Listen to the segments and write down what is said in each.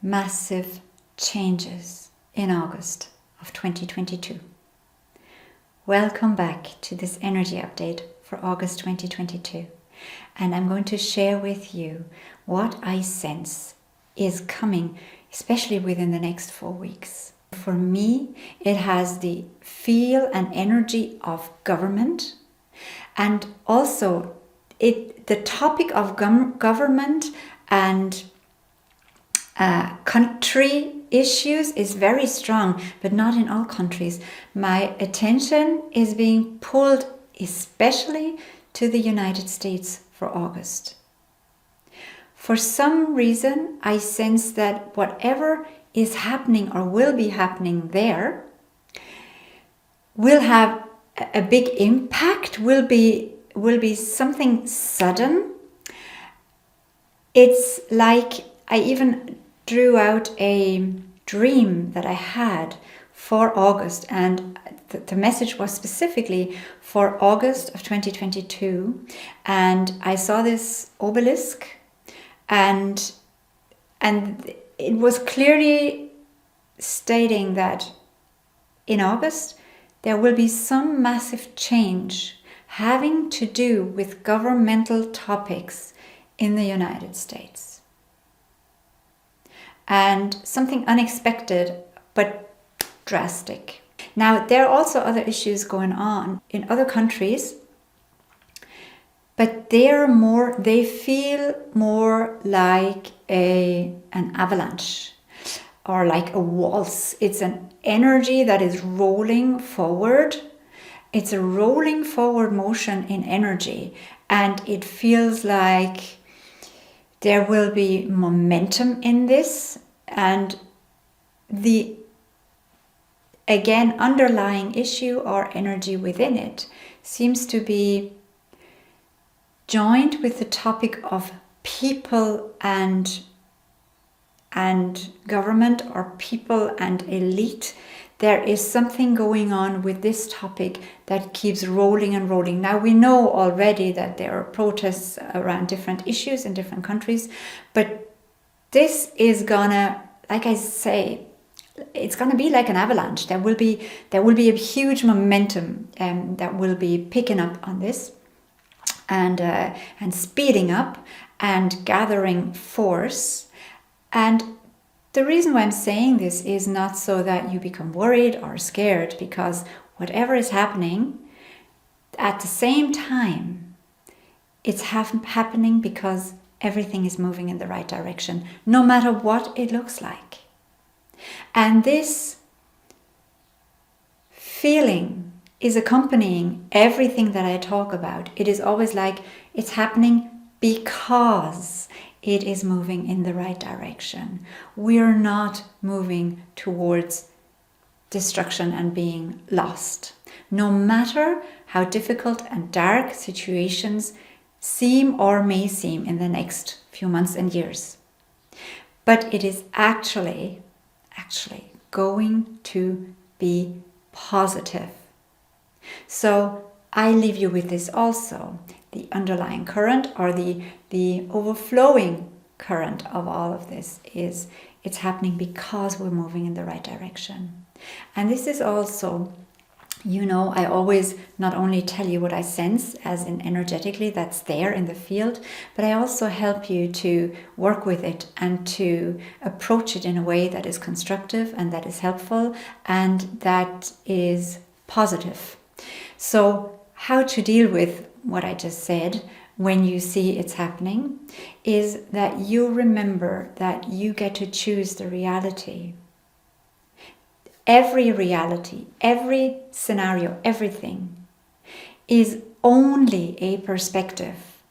massive changes in August of 2022. Welcome back to this energy update for August 2022. And I'm going to share with you what I sense is coming, especially within the next 4 weeks. For me, it has the feel and energy of government, and also the topic of government and country issues is very strong, but not in all countries. My attention is being pulled especially to the United States for August. For some reason, I sense that whatever is happening or will be happening there will have a big impact, will be something sudden. It's like I even drew out a dream that I had for August, and the message was specifically for August of 2022, and I saw this obelisk, and it was clearly stating that in August there will be some massive change having to do with governmental topics in the United States. And something unexpected but drastic. Now, there are also other issues going on in other countries, but they feel more like an avalanche or like a waltz. It's an energy that is rolling forward. It's a rolling forward motion in energy, and it feels like there will be momentum in this, and the again underlying issue or energy within it seems to be joined with the topic of people and government, or people and elite. There is something going on with this topic that keeps rolling and rolling. Now, we know already that there are protests around different issues in different countries, but this is gonna, like I say, it's gonna be like an avalanche. There will be a huge momentum that will be picking up on this and speeding up and gathering force. And the reason why I'm saying this is not so that you become worried or scared, because whatever is happening, at the same time, it's happening because everything is moving in the right direction, no matter what it looks like. And this feeling is accompanying everything that I talk about. It is always like it's happening because it is moving in the right direction. We're not moving towards destruction and being lost. No matter how difficult and dark situations seem or may seem in the next few months and years. But it is actually going to be positive. So I leave you with this also. The underlying current, or the overflowing current of all of this, is it's happening because we're moving in the right direction. And this is also, I always not only tell you what I sense, as in energetically that's there in the field, but I also help you to work with it and to approach it in a way that is constructive and that is helpful and that is positive. So how to deal with what I just said when you see it's happening is that you remember that you get to choose the reality. Every reality, every scenario, everything is only a perspective.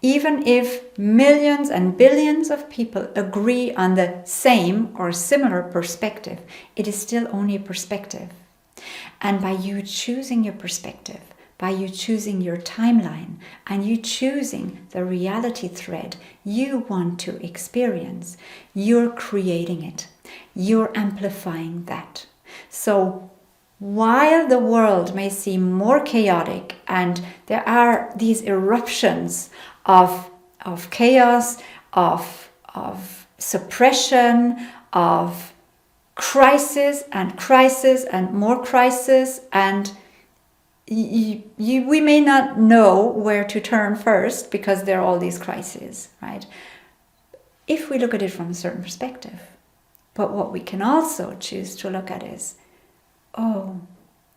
Even if millions and billions of people agree on the same or similar perspective, it is still only a perspective. And by you choosing your perspective, by you choosing your timeline, and you choosing the reality thread you want to experience, you're creating it. You're amplifying that. So while the world may seem more chaotic and there are these eruptions of chaos, of suppression, of crisis and more crisis, and we may not know where to turn first because there are all these crises, right? If we look at it from a certain perspective. But what we can also choose to look at is, oh,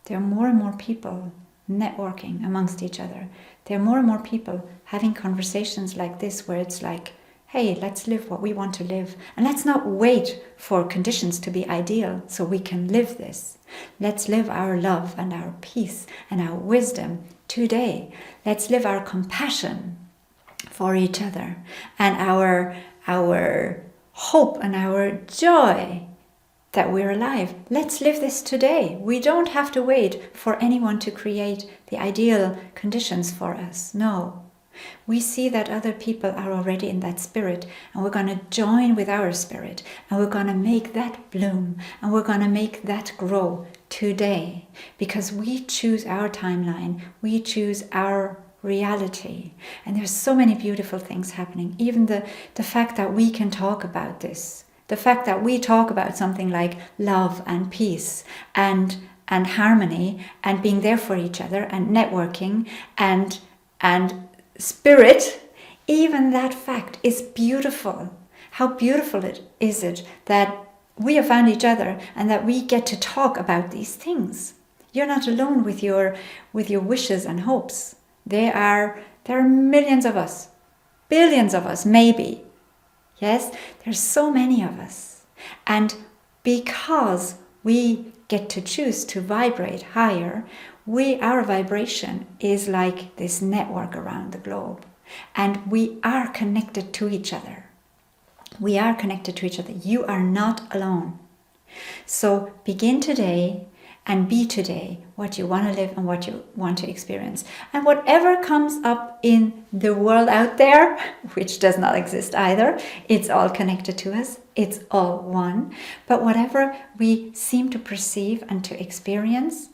there are more and more people networking amongst each other. There are more and more people having conversations like this where it's like, hey, let's live what we want to live. And let's not wait for conditions to be ideal so we can live this. Let's live our love and our peace and our wisdom today. Let's live our compassion for each other and our hope and our joy that we're alive. Let's live this today. We don't have to wait for anyone to create the ideal conditions for us. No. We see that other people are already in that spirit, and we're going to join with our spirit, and we're going to make that bloom, and we're going to make that grow today, because we choose our timeline, we choose our reality. And there's so many beautiful things happening. Even the fact that we can talk about this, the fact that we talk about something like love and peace and harmony and being there for each other and networking and spirit, even that fact is beautiful. How beautiful is it that we have found each other and that we get to talk about these things. You're not alone with your wishes and hopes. There are millions of us, billions of us, maybe. Yes, there's so many of us. And because we get to choose to vibrate higher, our vibration is like this network around the globe. And we are connected to each other. We are connected to each other. You are not alone. So begin today and be today what you want to live and what you want to experience. And whatever comes up in the world out there, which does not exist either, it's all connected to us, it's all one. But whatever we seem to perceive and to experience,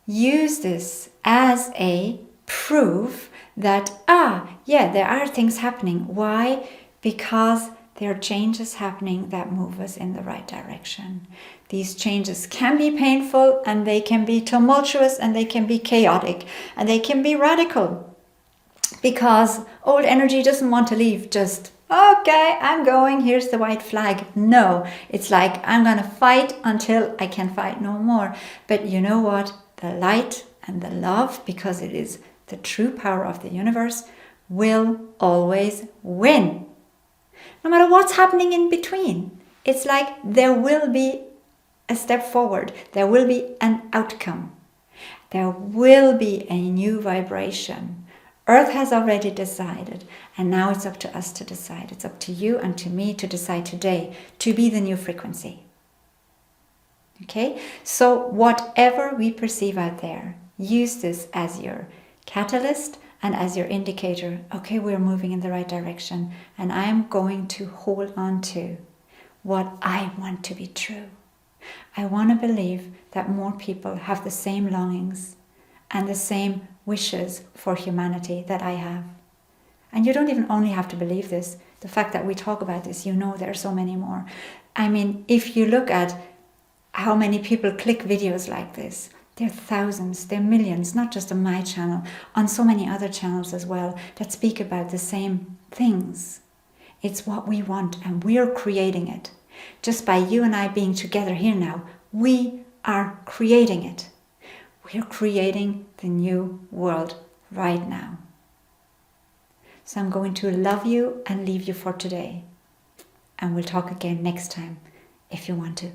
use this as a proof that, there are things happening. Why? Because there are changes happening that move us in the right direction. These changes can be painful, and they can be tumultuous, and they can be chaotic, and they can be radical. Because old energy doesn't want to leave just, okay, I'm going, here's the white flag. No, it's like, I'm going to fight until I can fight no more. But you know what? The light and the love, because it is the true power of the universe, will always win. No matter what's happening in between, it's like there will be a step forward. There will be an outcome. There will be a new vibration. Earth has already decided, and now it's up to us to decide. It's up to you and to me to decide today to be the new frequency. Okay? So whatever we perceive out there, use this as your catalyst and as your indicator. Okay, we're moving in the right direction, and I'm going to hold on to what I want to be true. I want to believe that more people have the same longings and the same wishes for humanity that I have. And you don't even only have to believe this. The fact that we talk about this, you know there are so many more. I mean, if you look at how many people click videos like this, there are thousands, there are millions, not just on my channel, on so many other channels as well, that speak about the same things. It's what we want, and we're creating it. Just by you and I being together here now, we are creating it. We're creating the new world right now. So I'm going to love you and leave you for today. And we'll talk again next time if you want to.